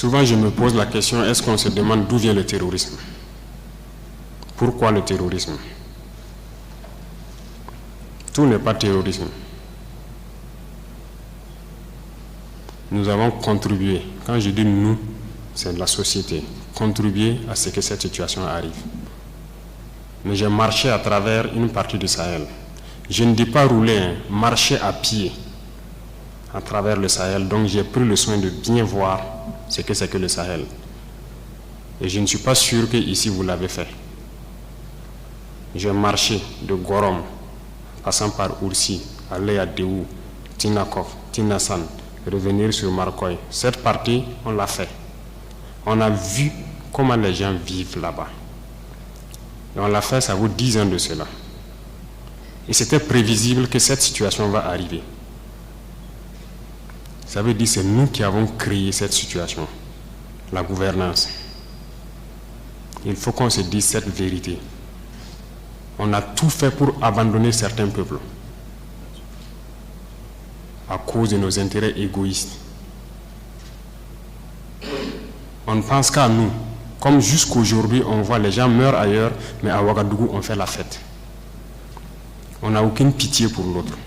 Souvent, je me pose la question, est-ce qu'on se demande d'où vient le terrorisme? Pourquoi le terrorisme? Tout n'est pas terrorisme. Nous avons contribué, quand je dis nous, c'est la société, contribué à ce que cette situation arrive. Mais j'ai marché à travers une partie du Sahel. Je ne dis pas rouler, hein, marcher à pied à travers le Sahel. Donc j'ai pris le soin de bien voir ce que c'est que le Sahel. Et je ne suis pas sûr que ici vous l'avez fait. J'ai marché de Gorom, passant par Oursi, aller à Déou, Tinakov, Tinasan, revenir sur Marcoy. Cette partie, on l'a fait. On a vu comment les gens vivent là-bas. Et on l'a fait, ça vaut 10 ans de cela. Et c'était prévisible que cette situation va arriver. Ça veut dire que c'est nous qui avons créé cette situation, la gouvernance. Il faut qu'on se dise cette vérité. On a tout fait pour abandonner certains peuples à cause de nos intérêts égoïstes. On ne pense qu'à nous. Comme jusqu'aujourd'hui, on voit les gens meurent ailleurs, mais à Ouagadougou, on fait la fête. On n'a aucune pitié pour l'autre.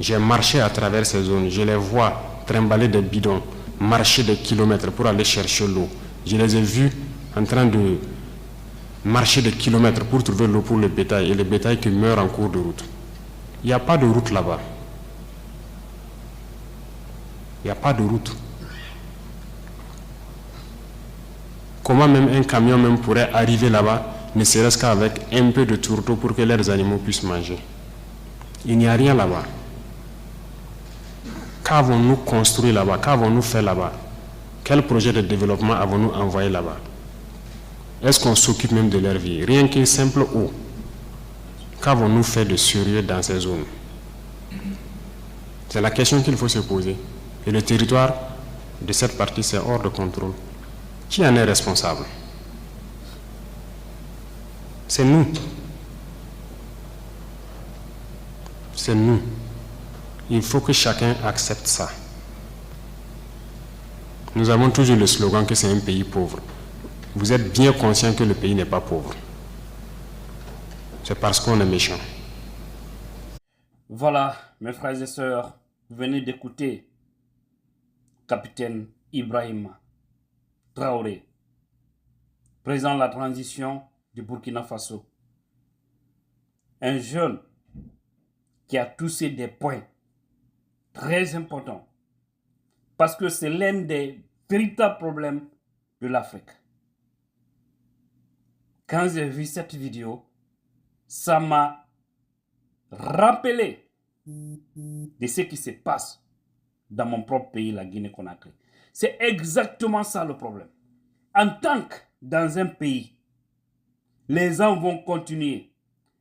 J'ai marché à travers ces zones, je les vois trimballer des bidons, marcher des kilomètres pour aller chercher l'eau. Je les ai vus en train de marcher des kilomètres pour trouver l'eau pour le bétail, et le bétail qui meurt en cours de route. Il n'y a pas de route là-bas. Il n'y a pas de route. Comment même un camion même pourrait arriver là-bas, ne serait-ce qu'avec un peu de tourteau pour que leurs animaux puissent manger? Il n'y a rien là-bas. Qu'avons-nous construit là-bas? Qu'avons-nous fait là-bas? Quel projet de développement avons-nous envoyé là-bas? Est-ce qu'on s'occupe même de leur vie? Rien qu'une simple eau. Qu'avons-nous fait de sérieux dans ces zones? C'est la question qu'il faut se poser. Et le territoire de cette partie, c'est hors de contrôle. Qui en est responsable? C'est nous. C'est nous. Il faut que chacun accepte ça. Nous avons toujours le slogan que c'est un pays pauvre. Vous êtes bien conscient que le pays n'est pas pauvre. C'est parce qu'on est méchant. Voilà, mes frères et sœurs, vous venez d'écouter capitaine Ibrahim Traoré, président de la transition du Burkina Faso. Un jeune qui a touché des points très importants parce que c'est l'un des véritables problèmes de l'Afrique. Quand j'ai vu cette vidéo, ça m'a rappelé de ce qui se passe dans mon propre pays, la Guinée-Conakry. C'est exactement ça le problème. En tant que dans un pays, les gens vont continuer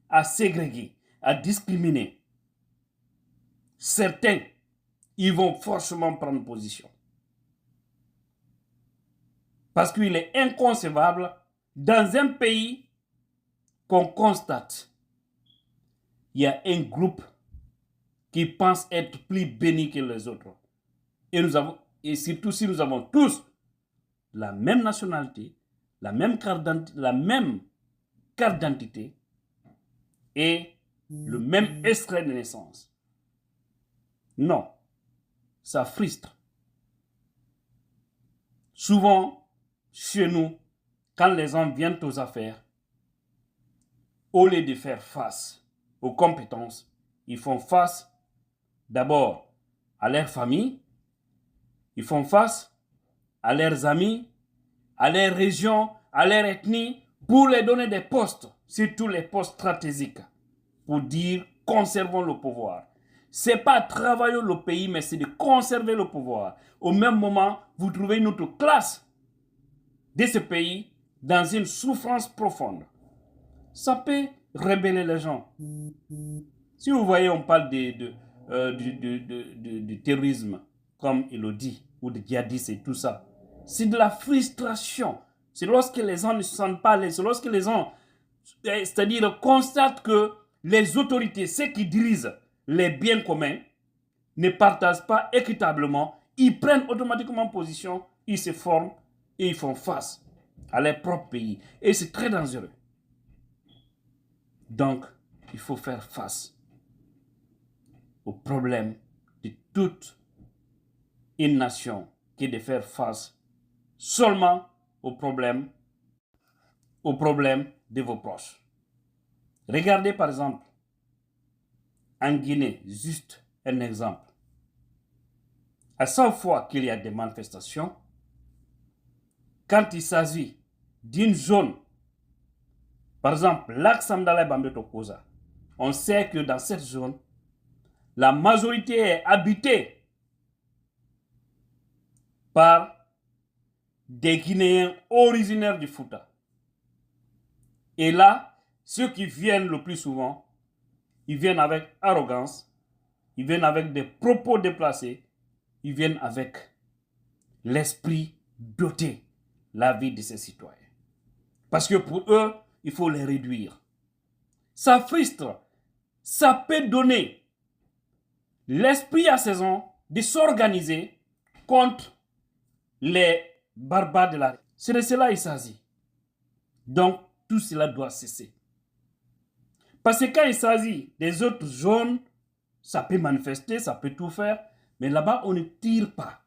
à ségréguer, à discriminer. Certains, ils vont forcément prendre position. Parce qu'il est inconcevable dans un pays qu'on constate, il y a un groupe qui pense être plus béni que les autres. Et surtout si nous avons tous la même nationalité, la même carte d'identité et le même extrait de naissance. Non, ça frustre. Souvent, chez nous, quand les gens viennent aux affaires, au lieu de faire face aux compétences, ils font face d'abord à leur famille, ils font face à leurs amis, à leur région, à leur ethnie, pour leur donner des postes, surtout les postes stratégiques, pour dire conservons le pouvoir. Ce n'est pas travailler le pays, mais c'est de conserver le pouvoir. Au même moment, vous trouvez une autre classe de ce pays dans une souffrance profonde. Ça peut rébeller les gens. Si vous voyez, on parle du terrorisme, comme il le dit, ou de djihadistes et tout ça. C'est de la frustration. C'est lorsque les gens ne se sentent pas à l'aise, c'est lorsque les gens, c'est-à-dire constatent que les autorités, ceux qui dirigent les biens communs, ne partagent pas équitablement, ils prennent automatiquement position, ils se forment et ils font face à leur propre pays. Et c'est très dangereux. Donc, il faut faire face au problème de toute une nation qui est de faire face seulement au problème de vos proches. Regardez par exemple en Guinée, juste un exemple. À chaque fois qu'il y a des manifestations, quand il s'agit d'une zone, par exemple lac Samdala Bambe-Tokosa, on sait que dans cette zone, la majorité est habitée par des Guinéens originaires du Fouta. Et là, ceux qui viennent le plus souvent, ils viennent avec arrogance, ils viennent avec des propos déplacés, ils viennent avec l'esprit doté la vie de ces citoyens. Parce que pour eux, il faut les réduire. Ça frustre, ça peut donner l'esprit à ces gens de s'organiser contre les barbares de la rue. C'est de cela qu'il s'agit. Donc, tout cela doit cesser. Parce que quand il s'agit des autres zones, ça peut manifester, ça peut tout faire, mais là-bas, on ne tire pas.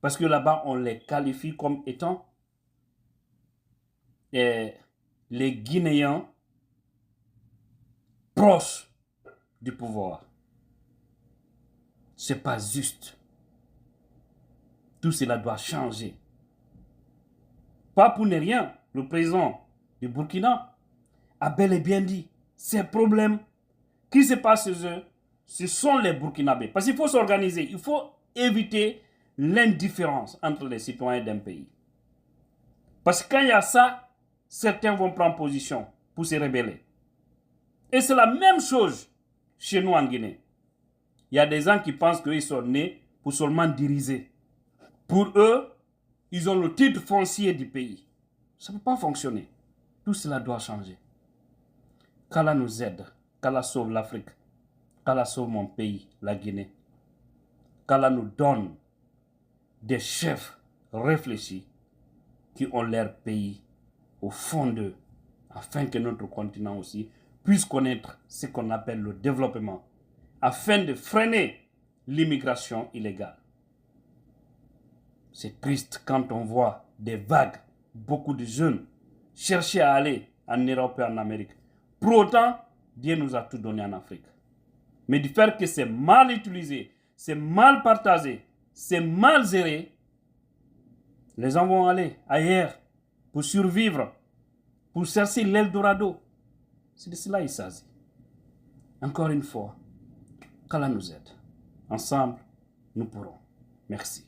Parce que là-bas, on les qualifie comme étant les Guinéens proches du pouvoir. Ce n'est pas juste. Tout cela doit changer. Pas pour ne rien, le président du Burkina a bel et bien dit ces problèmes qui se passent chez eux, ce sont les Burkinabés. Parce qu'il faut s'organiser, il faut éviter l'indifférence entre les citoyens d'un pays. Parce que quand il y a ça, certains vont prendre position pour se rebeller. Et c'est la même chose chez nous en Guinée. Il y a des gens qui pensent qu'ils sont nés pour seulement diriger. Pour eux, ils ont le titre foncier du pays. Ça ne peut pas fonctionner. Tout cela doit changer. Qu'Allah nous aide, qu'Allah sauve l'Afrique, qu'Allah sauve mon pays, la Guinée. Qu'Allah nous donne des chefs réfléchis qui ont leur pays au fond d'eux, afin que notre continent aussi puisse connaître ce qu'on appelle le développement, afin de freiner l'immigration illégale. C'est triste quand on voit des vagues, beaucoup de jeunes chercher à aller en Europe et en Amérique. Pour autant, Dieu nous a tout donné en Afrique. Mais du fait que c'est mal utilisé, c'est mal partagé, c'est mal géré, les gens vont aller ailleurs pour survivre, pour chercher l'Eldorado. C'est de cela qu'il s'agit. Encore une fois, qu'Allah nous aide. Ensemble, nous pourrons. Merci.